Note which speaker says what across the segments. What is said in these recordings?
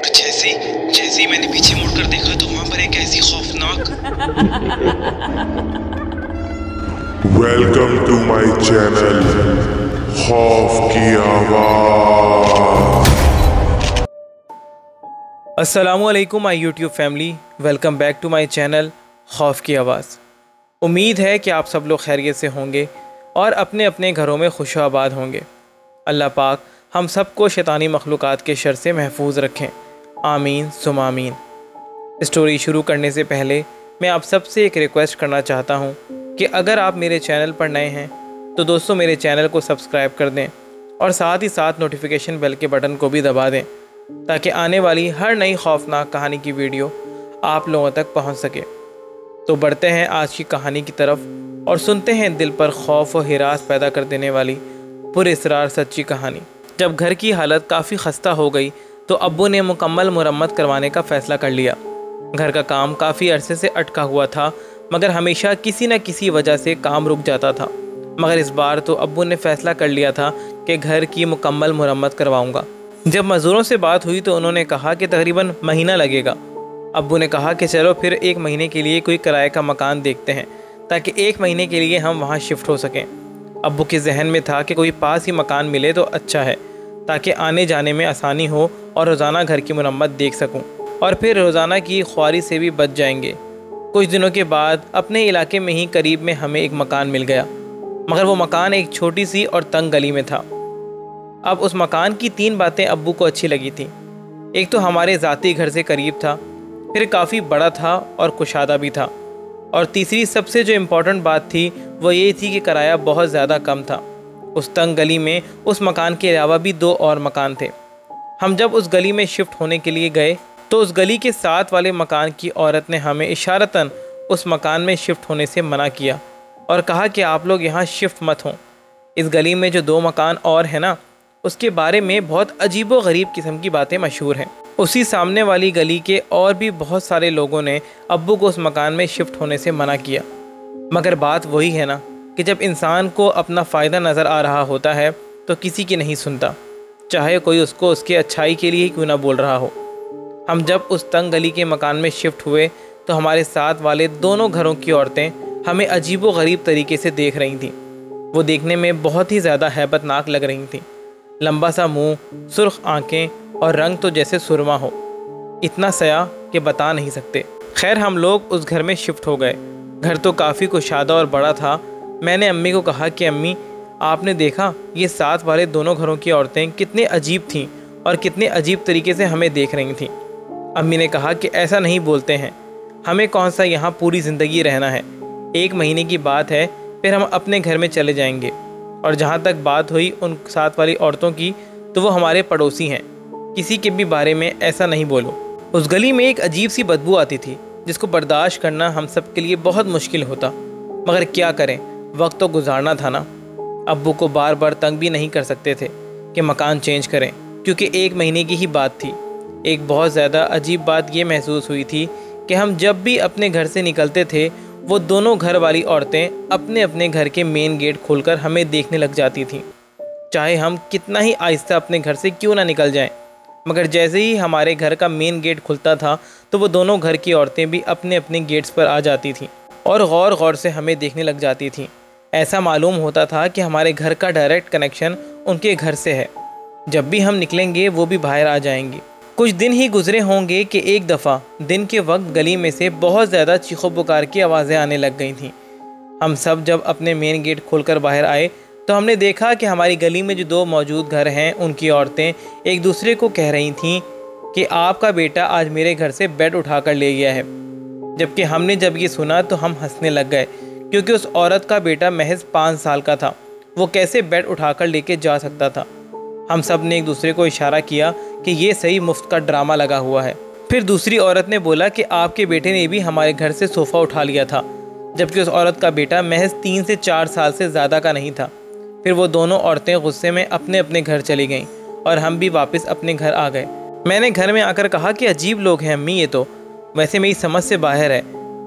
Speaker 1: और जैसे ही मैंने पीछे मुड़कर देखा तो वहां पर एक ऐसी खौफनाक।
Speaker 2: वेलकम टू माय चैनल खौफ की आवाज।
Speaker 3: अस्सलामुअलैकुम my YouTube family, welcome back to my channel खौफ की आवाज़। उम्मीद है कि आप सब लोग खैरियत से होंगे और अपने अपने घरों में खुश आबाद होंगे। अल्लाह पाक हम सबको शैतानी मखलूक़ात के शर से महफूज रखें, आमीन सुम आमीन। स्टोरी शुरू करने से पहले मैं आप सबसे एक रिक्वेस्ट करना चाहता हूँ कि अगर आप मेरे चैनल पर नए हैं तो दोस्तों मेरे चैनल को सब्सक्राइब कर दें और साथ ही साथ नोटिफिकेशन बेल के बटन को भी दबा दें ताकि आने वाली हर नई खौफनाक कहानी की वीडियो आप लोगों तक पहुँच सके। तो बढ़ते हैं आज की कहानी की तरफ और सुनते हैं दिल पर खौफ और हिरास पैदा कर देने वाली पुरअसरार सच्ची कहानी। जब घर की हालत काफ़ी खस्ता हो गई तो अब्बू ने मुकम्मल मुरम्मत करवाने का फ़ैसला कर लिया। घर का काम काफ़ी अरसे से अटका हुआ था, मगर हमेशा किसी न किसी वजह से काम रुक जाता था। मगर इस बार तो अब्बू ने फ़ैसला कर लिया था कि घर की मुकम्मल मुरम्मत करवाऊँगा। जब मज़दूरों से बात हुई तो उन्होंने कहा कि तकरीबन महीना लगेगा। अब्बू ने कहा कि चलो फिर 1 महीने के लिए कोई किराए का मकान देखते हैं ताकि 1 महीने के लिए हम वहाँ शिफ्ट हो सकें। अब्बू के जहन में था कि कोई पास ही मकान मिले तो अच्छा है ताकि आने जाने में आसानी हो और रोज़ाना घर की मुरम्मत देख सकूं और फिर रोज़ाना की ख्वारी से भी बच जाएंगे। कुछ दिनों के बाद अपने इलाके में ही करीब में हमें एक मकान मिल गया, मगर वो मकान एक छोटी सी और तंग गली में था। अब उस मकान की 3 बातें अब्बू को अच्छी लगी थी। एक तो हमारे ज़ाती घर से करीब था, फिर काफ़ी बड़ा था और कुशादा भी था, और तीसरी सबसे जो इम्पोर्टेंट बात थी वो ये थी कि किराया बहुत ज़्यादा कम था। उस तंग गली में उस मकान के अलावा भी 2 और मकान थे। हम जब उस गली में शिफ्ट होने के लिए गए तो उस गली के साथ वाले मकान की औरत ने हमें इशारतन उस मकान में शिफ्ट होने से मना किया और कहा कि आप लोग यहाँ शिफ्ट मत हों। इस गली में जो 2 मकान और हैं ना, उसके बारे में बहुत अजीब व गरीब किस्म की बातें मशहूर हैं। उसी सामने वाली गली के और भी बहुत सारे लोगों ने अब्बू को उस मकान में शिफ्ट होने से मना किया। मगर बात वही है ना कि जब इंसान को अपना फ़ायदा नज़र आ रहा होता है तो किसी की नहीं सुनता, चाहे कोई उसको उसके अच्छाई के लिए ही क्यों ना बोल रहा हो। हम जब उस तंग गली के मकान में शिफ्ट हुए तो हमारे साथ वाले दोनों घरों की औरतें हमें अजीब व गरीब तरीके से देख रही थीं। वो देखने में बहुत ही ज़्यादा हैबतनाक लग रही थीं। लंबा सा मुँह, सुर्ख आँखें और रंग तो जैसे सुरमा हो, इतना सया कि बता नहीं सकते। खैर हम लोग उस घर में शिफ्ट हो गए। घर तो काफ़ी कुशादा और बड़ा था। मैंने अम्मी को कहा कि अम्मी, आपने देखा ये साथ वाले दोनों घरों की औरतें कितनी अजीब थीं और कितने अजीब तरीके से हमें देख रही थीं। अम्मी ने कहा कि ऐसा नहीं बोलते हैं, हमें कौन सा यहाँ पूरी ज़िंदगी रहना है, 1 महीने की बात है, फिर हम अपने घर में चले जाएंगे। और जहाँ तक बात हुई उन साथ वाली औरतों की, तो वो हमारे पड़ोसी हैं, किसी के भी बारे में ऐसा नहीं बोलो। उस गली में एक अजीब सी बदबू आती थी जिसको बर्दाश्त करना हम सब के लिए बहुत मुश्किल होता, मगर क्या करें, वक्त तो गुजारना था ना। अब्बू को बार बार तंग भी नहीं कर सकते थे कि मकान चेंज करें, क्योंकि 1 महीने की ही बात थी। एक बहुत ज़्यादा अजीब बात ये महसूस हुई थी कि हम जब भी अपने घर से निकलते थे वो दोनों घर वाली औरतें अपने अपने घर के मेन गेट खोलकर हमें देखने लग जाती थीं, चाहे हम कितना ही आहिस्ता अपने घर से क्यों ना निकल जाएं। मगर जैसे ही हमारे घर का मेन गेट खुलता था तो वो दोनों घर की औरतें भी अपने अपने गेट्स पर आ जाती थीं और गौर गौर से हमें देखने लग जाती थीं। ऐसा मालूम होता था कि हमारे घर का डायरेक्ट कनेक्शन उनके घर से है। जब भी हम निकलेंगे वो भी बाहर आ जाएंगी। कुछ दिन ही गुजरे होंगे कि एक दफ़ा दिन के वक्त गली में से बहुत ज़्यादा चीखो पुकार की आवाज़ें आने लग गई थीं। हम सब जब अपने मेन गेट खोलकर बाहर आए तो हमने देखा कि हमारी गली में जो 2 मौजूद घर हैं उनकी औरतें एक दूसरे को कह रही थीं कि आपका बेटा आज मेरे घर से बेड उठा कर ले गया है। जबकि हमने जब ये सुना तो हम हंसने लग गए, क्योंकि उस औरत का बेटा महज 5 साल का था, वो कैसे बेड उठाकर लेके जा सकता था। हम सब ने एक दूसरे को इशारा किया कि ये सही मुफ्त का ड्रामा लगा हुआ है। फिर दूसरी औरत ने बोला कि आपके बेटे ने भी हमारे घर से सोफ़ा उठा लिया था, जबकि उस औरत का बेटा महज 3 से 4 साल से ज़्यादा का नहीं था। फिर वो दोनों औरतें गुस्से में अपने अपने घर चली गईं और हम भी वापस अपने घर आ गए। मैंने घर में आकर कहा कि अजीब लोग हैं अम्मी, ये तो वैसे मेरी समझ से बाहर है।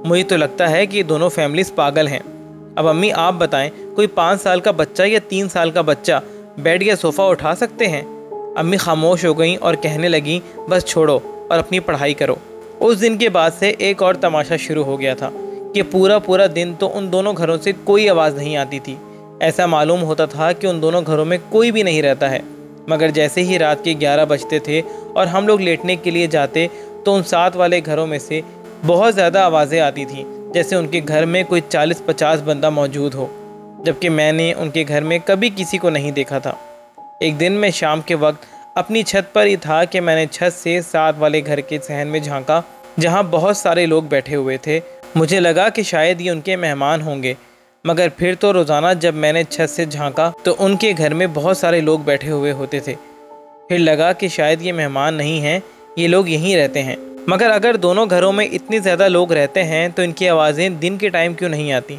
Speaker 3: मुझे तो लगता है कि ये दोनों फैमिलीज़ पागल हैं। अब अम्मी आप बताएं, कोई 5 साल का बच्चा या 3 साल का बच्चा बेड या सोफ़ा उठा सकते हैं? अम्मी खामोश हो गईं और कहने लगीं, बस छोड़ो और अपनी पढ़ाई करो। उस दिन के बाद से एक और तमाशा शुरू हो गया था कि पूरा पूरा दिन तो उन दोनों घरों से कोई आवाज़ नहीं आती थी। ऐसा मालूम होता था कि उन दोनों घरों में कोई भी नहीं रहता है। मगर जैसे ही रात के 11 बजते थे और हम लोग लेटने के लिए जाते तो उन साथ वाले घरों में से बहुत ज़्यादा आवाज़ें आती थीं, जैसे उनके घर में कोई 40-50 बंदा मौजूद हो, जबकि मैंने उनके घर में कभी किसी को नहीं देखा था। एक दिन मैं शाम के वक्त अपनी छत पर ही था कि मैंने छत से साथ वाले घर के सहन में झांका, जहाँ बहुत सारे लोग बैठे हुए थे। मुझे लगा कि शायद ये उनके मेहमान होंगे, मगर फिर तो रोज़ाना जब मैंने छत से झांका तो उनके घर में बहुत सारे लोग बैठे हुए होते थे। फिर लगा कि शायद ये मेहमान नहीं हैं, ये लोग यहीं रहते हैं। मगर अगर दोनों घरों में इतने ज़्यादा लोग रहते हैं तो इनकी आवाज़ें दिन के टाइम क्यों नहीं आती?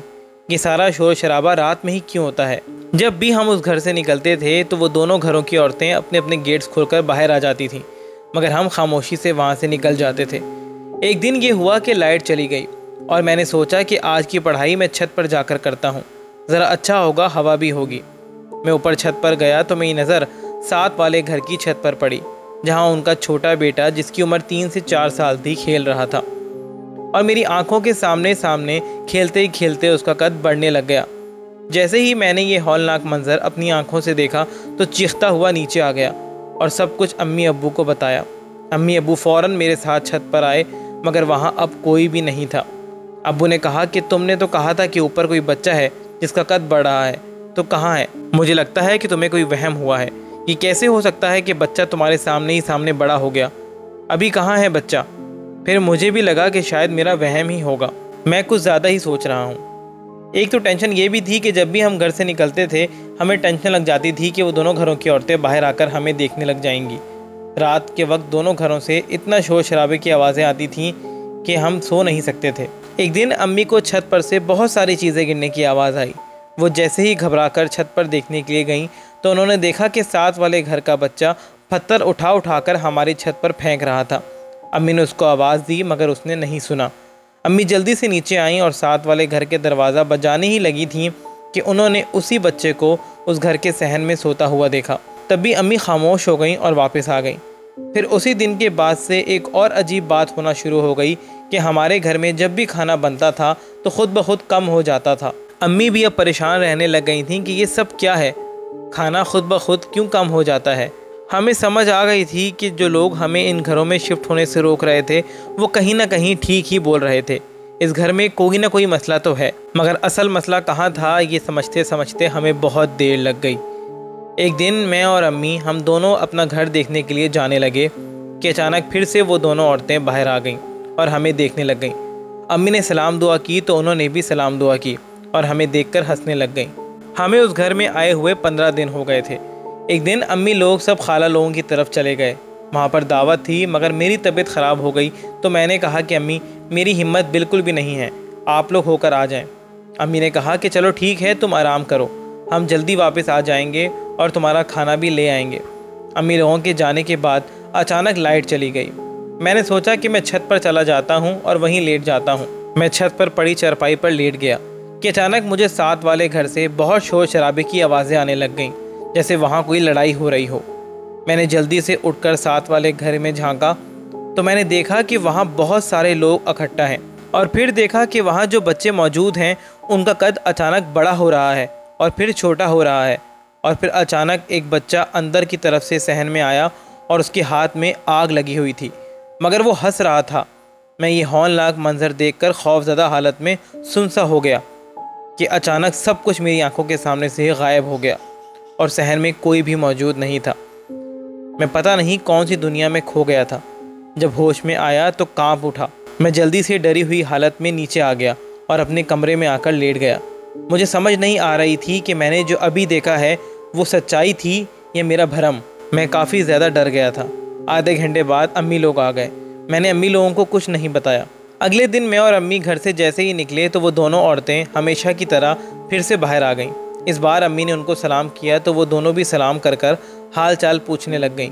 Speaker 3: ये सारा शोर शराबा रात में ही क्यों होता है? जब भी हम उस घर से निकलते थे तो वो दोनों घरों की औरतें अपने अपने गेट्स खोलकर बाहर आ जाती थीं, मगर हम खामोशी से वहाँ से निकल जाते थे। एक दिन ये हुआ कि लाइट चली गई और मैंने सोचा कि आज की पढ़ाई मैं छत पर जाकर करता हूँ, ज़रा अच्छा होगा, हवा भी होगी। मैं ऊपर छत पर गया तो मेरी नज़र साथ वाले घर की छत पर पड़ी, जहाँ उनका छोटा बेटा जिसकी उम्र 3 से 4 साल थी खेल रहा था, और मेरी आंखों के सामने सामने खेलते ही खेलते उसका कद बढ़ने लग गया। जैसे ही मैंने ये हौलनाक मंजर अपनी आंखों से देखा तो चीखता हुआ नीचे आ गया और सब कुछ अम्मी अब्बू को बताया। अम्मी अब्बू फ़ौरन मेरे साथ छत पर आए, मगर वहाँ अब कोई भी नहीं था। अब्बू ने कहा कि तुमने तो कहा था कि ऊपर कोई बच्चा है जिसका कद बढ़ रहा है, तो कहाँ है? मुझे लगता है कि तुम्हें कोई वहम हुआ है। ये कैसे हो सकता है कि बच्चा तुम्हारे सामने ही सामने बड़ा हो गया? अभी कहाँ है बच्चा? फिर मुझे भी लगा कि शायद मेरा वहम ही होगा, मैं कुछ ज़्यादा ही सोच रहा हूँ। एक तो टेंशन ये भी थी कि जब भी हम घर से निकलते थे हमें टेंशन लग जाती थी कि वो दोनों घरों की औरतें बाहर आकर हमें देखने लग जाएंगी। रात के वक्त दोनों घरों से इतना शोर शराबे की आवाज़ें आती थीं कि हम सो नहीं सकते थे। एक दिन अम्मी को छत पर से बहुत सारी चीज़ें गिरने की आवाज़ आई। वो जैसे ही घबराकर छत पर देखने के लिए गईं तो उन्होंने देखा कि साथ वाले घर का बच्चा पत्थर उठा उठाकर हमारी छत पर फेंक रहा था। अम्मी ने उसको आवाज़ दी, मगर उसने नहीं सुना। अम्मी जल्दी से नीचे आईं और साथ वाले घर के दरवाज़ा बजाने ही लगी थीं कि उन्होंने उसी बच्चे को उस घर के सहन में सोता हुआ देखा। तब भी अम्मी खामोश हो गईं और वापस आ गईं। फिर उसी दिन के बाद से एक और अजीब बात होना शुरू हो गई कि हमारे घर में जब भी खाना बनता था तो खुद ब खुद कम हो जाता था। अम्मी भी अब परेशान रहने लग गई थीं कि ये सब क्या है, खाना खुद ब खुद क्यों कम हो जाता है। हमें समझ आ गई थी कि जो लोग हमें इन घरों में शिफ्ट होने से रोक रहे थे वो कहीं ना कहीं ठीक ही बोल रहे थे। इस घर में कोई ना कोई मसला तो है, मगर असल मसला कहाँ था ये समझते समझते हमें बहुत देर लग गई। एक दिन मैं और अम्मी हम दोनों अपना घर देखने के लिए जाने लगे कि अचानक फिर से वो दोनों औरतें बाहर आ गईं और हमें देखने लग गईं। अम्मी ने सलाम दुआ की तो उन्होंने भी सलाम दुआ की और हमें देखकर हंसने लग गईं। हमें उस घर में आए हुए 15 दिन हो गए थे। एक दिन अम्मी लोग सब खाला लोगों की तरफ चले गए। वहाँ पर दावत थी, मगर मेरी तबीयत ख़राब हो गई तो मैंने कहा कि अम्मी मेरी हिम्मत बिल्कुल भी नहीं है, आप लोग होकर आ जाएं। अम्मी ने कहा कि चलो ठीक है, तुम आराम करो, हम जल्दी वापस आ जाएंगे और तुम्हारा खाना भी ले आएंगे। अम्मी लोगों के जाने के बाद अचानक लाइट चली गई। मैंने सोचा कि मैं छत पर चला जाता हूँ और वहीं लेट जाता हूँ। मैं छत पर पड़ी चारपाई पर लेट गया कि अचानक मुझे साथ वाले घर से बहुत शोर शराबे की आवाज़ें आने लग गईं, जैसे वहाँ कोई लड़ाई हो रही हो। मैंने जल्दी से उठकर साथ वाले घर में झांका तो मैंने देखा कि वहाँ बहुत सारे लोग इकट्ठा हैं, और फिर देखा कि वहाँ जो बच्चे मौजूद हैं उनका कद अचानक बड़ा हो रहा है और फिर छोटा हो रहा है, और फिर अचानक एक बच्चा अंदर की तरफ से सहन में आया और उसके हाथ में आग लगी हुई थी, मगर वो हंस रहा था। मैं ये हौलनाक मंजर देखकर खौफज़दा हालत में सुनसा हो गया कि अचानक सब कुछ मेरी आंखों के सामने से गायब हो गया और सहन में कोई भी मौजूद नहीं था। मैं पता नहीं कौन सी दुनिया में खो गया था। जब होश में आया तो कांप उठा। मैं जल्दी से डरी हुई हालत में नीचे आ गया और अपने कमरे में आकर लेट गया। मुझे समझ नहीं आ रही थी कि मैंने जो अभी देखा है वो सच्चाई थी या मेरा भ्रम। मैं काफ़ी ज़्यादा डर गया था। आधे घंटे बाद अम्मी लोग आ गए। मैंने अम्मी लोगों को कुछ नहीं बताया। अगले दिन मैं और अम्मी घर से जैसे ही निकले तो वो दोनों औरतें हमेशा की तरह फिर से बाहर आ गईं। इस बार अम्मी ने उनको सलाम किया तो वो दोनों भी सलाम कर कर हाल चाल पूछने लग गईं।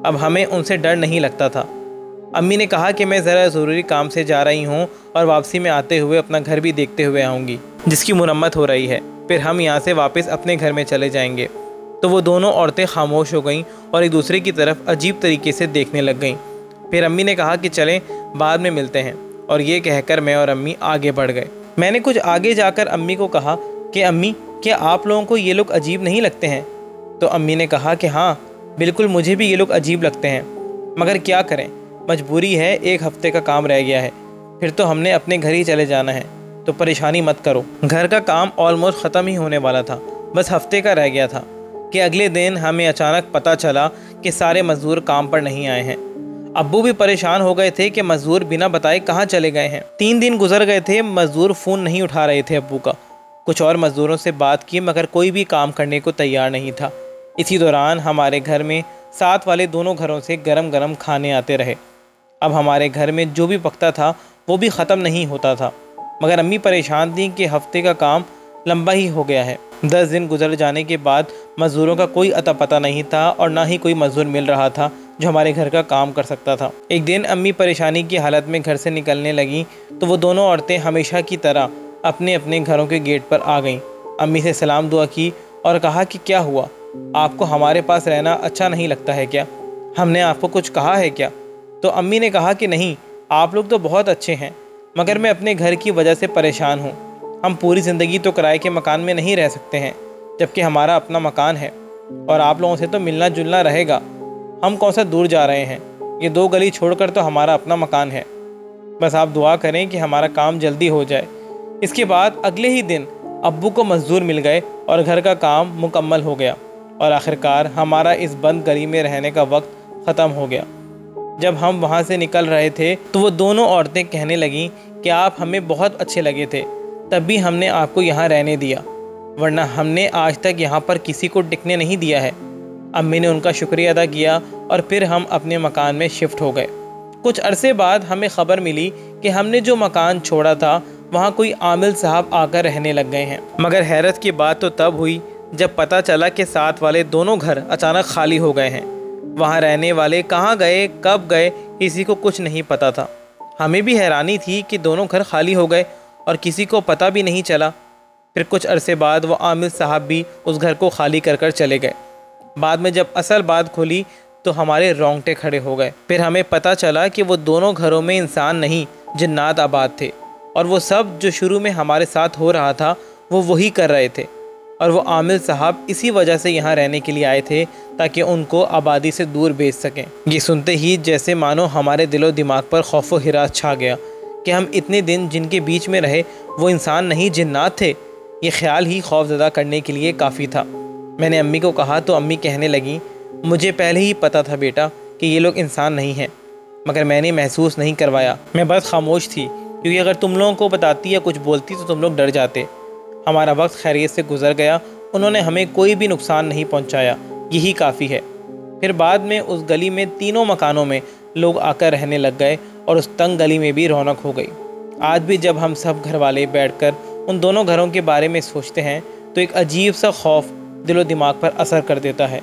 Speaker 3: अब हमें उनसे डर नहीं लगता था। अम्मी ने कहा कि मैं ज़रा ज़रूरी काम से जा रही हूँ और वापसी में आते हुए अपना घर भी देखते हुए आऊँगी जिसकी मुरम्मत हो रही है, फिर हम यहाँ से वापस अपने घर में चले जाएंगे। तो वो दोनों औरतें खामोश हो गईं और एक दूसरे की तरफ अजीब तरीके से देखने लग गईं। फिर अम्मी ने कहा कि चलें बाद में मिलते हैं, और ये कहकर मैं और अम्मी आगे बढ़ गए। मैंने कुछ आगे जाकर अम्मी को कहा कि अम्मी, क्या आप लोगों को ये लोग अजीब नहीं लगते हैं? तो अम्मी ने कहा कि हाँ बिल्कुल, मुझे भी ये लोग अजीब लगते हैं, मगर क्या करें, मजबूरी है, 1 हफ्ते का काम रह गया है, फिर तो हमने अपने घर ही चले जाना है, तो परेशानी मत करो। घर का काम ऑलमोस्ट ख़त्म ही होने वाला था, बस हफ्ते का रह गया था कि अगले दिन हमें अचानक पता चला कि सारे मज़दूर काम पर नहीं आए हैं। अब्बू भी परेशान हो गए थे कि मज़दूर बिना बताए कहाँ चले गए हैं। 3 दिन गुजर गए थे, मज़दूर फ़ोन नहीं उठा रहे थे अब्बू का। कुछ और मज़दूरों से बात की मगर कोई भी काम करने को तैयार नहीं था। इसी दौरान हमारे घर में साथ वाले दोनों घरों से गरम गरम खाने आते रहे। अब हमारे घर में जो भी पकता था वो भी ख़त्म नहीं होता था, मगर अम्मी परेशान थी कि हफ्ते का काम लंबा ही हो गया है। 10 दिन गुजर जाने के बाद मज़दूरों का कोई अता पता नहीं था और ना ही कोई मज़दूर मिल रहा था जो हमारे घर का काम कर सकता था। एक दिन अम्मी परेशानी की हालत में घर से निकलने लगी तो वो दोनों औरतें हमेशा की तरह अपने अपने घरों के गेट पर आ गईं। अम्मी से सलाम दुआ की और कहा कि क्या हुआ, आपको हमारे पास रहना अच्छा नहीं लगता है क्या? हमने आपको कुछ कहा है क्या? तो अम्मी ने कहा कि नहीं, आप लोग तो बहुत अच्छे हैं, मगर मैं अपने घर की वजह से परेशान हूँ। हम पूरी ज़िंदगी तो किराए के मकान में नहीं रह सकते हैं, जबकि हमारा अपना मकान है और आप लोगों से तो मिलना जुलना रहेगा। हम कौन सा दूर जा रहे हैं, ये 2 गली छोड़कर तो हमारा अपना मकान है। बस आप दुआ करें कि हमारा काम जल्दी हो जाए। इसके बाद अगले ही दिन अब्बू को मज़दूर मिल गए और घर का काम मुकम्मल हो गया और आखिरकार हमारा इस बंद गली में रहने का वक्त ख़त्म हो गया। जब हम वहाँ से निकल रहे थे तो वो दोनों औरतें कहने लगीं कि आप हमें बहुत अच्छे लगे थे, तब भी हमने आपको यहाँ रहने दिया, वरना हमने आज तक यहाँ पर किसी को टिकने नहीं दिया है। अम्मी ने उनका शुक्रिया अदा किया और फिर हम अपने मकान में शिफ्ट हो गए। कुछ अरसे बाद हमें ख़बर मिली कि हमने जो मकान छोड़ा था वहाँ कोई आमिल साहब आकर रहने लग गए हैं। मगर हैरत की बात तो तब हुई जब पता चला कि साथ वाले दोनों घर अचानक खाली हो गए हैं। वहाँ रहने वाले कहाँ गए, कब गए, किसी को कुछ नहीं पता था। हमें भी हैरानी थी कि दोनों घर खाली हो गए और किसी को पता भी नहीं चला। फिर कुछ अरसे बाद वो आमिल साहब भी उस घर को खाली कर कर चले गए। बाद में जब असल बात खुली तो हमारे रोंगटे खड़े हो गए। फिर हमें पता चला कि वो दोनों घरों में इंसान नहीं, जिन्नात आबाद थे, और वो सब जो शुरू में हमारे साथ हो रहा था वो वही कर रहे थे। और वो आमिल साहब इसी वजह से यहाँ रहने के लिए आए थे ताकि उनको आबादी से दूर भेज सकें। ये सुनते ही जैसे मानो हमारे दिलो दिमाग पर खौफ व हिरास छा गया कि हम इतने दिन जिनके बीच में रहे वो इंसान नहीं, जिन्नात थे। ये ख्याल ही खौफज़दा करने के लिए काफ़ी था। मैंने अम्मी को कहा तो अम्मी कहने लगी, मुझे पहले ही पता था बेटा कि ये लोग इंसान नहीं हैं, मगर मैंने महसूस नहीं करवाया। मैं बस खामोश थी, क्योंकि अगर तुम लोगों को बताती या कुछ बोलती तो तुम लोग डर जाते। हमारा वक्त खैरियत से गुजर गया, उन्होंने हमें कोई भी नुकसान नहीं पहुंचाया, यही काफ़ी है। फिर बाद में उस गली में तीनों मकानों में लोग आकर रहने लग गए और उस तंग गली में भी रौनक हो गई। आज भी जब हम सब घर वाले बैठकर उन दोनों घरों के बारे में सोचते हैं तो एक अजीब सा खौफ दिलो दिमाग पर असर कर देता है।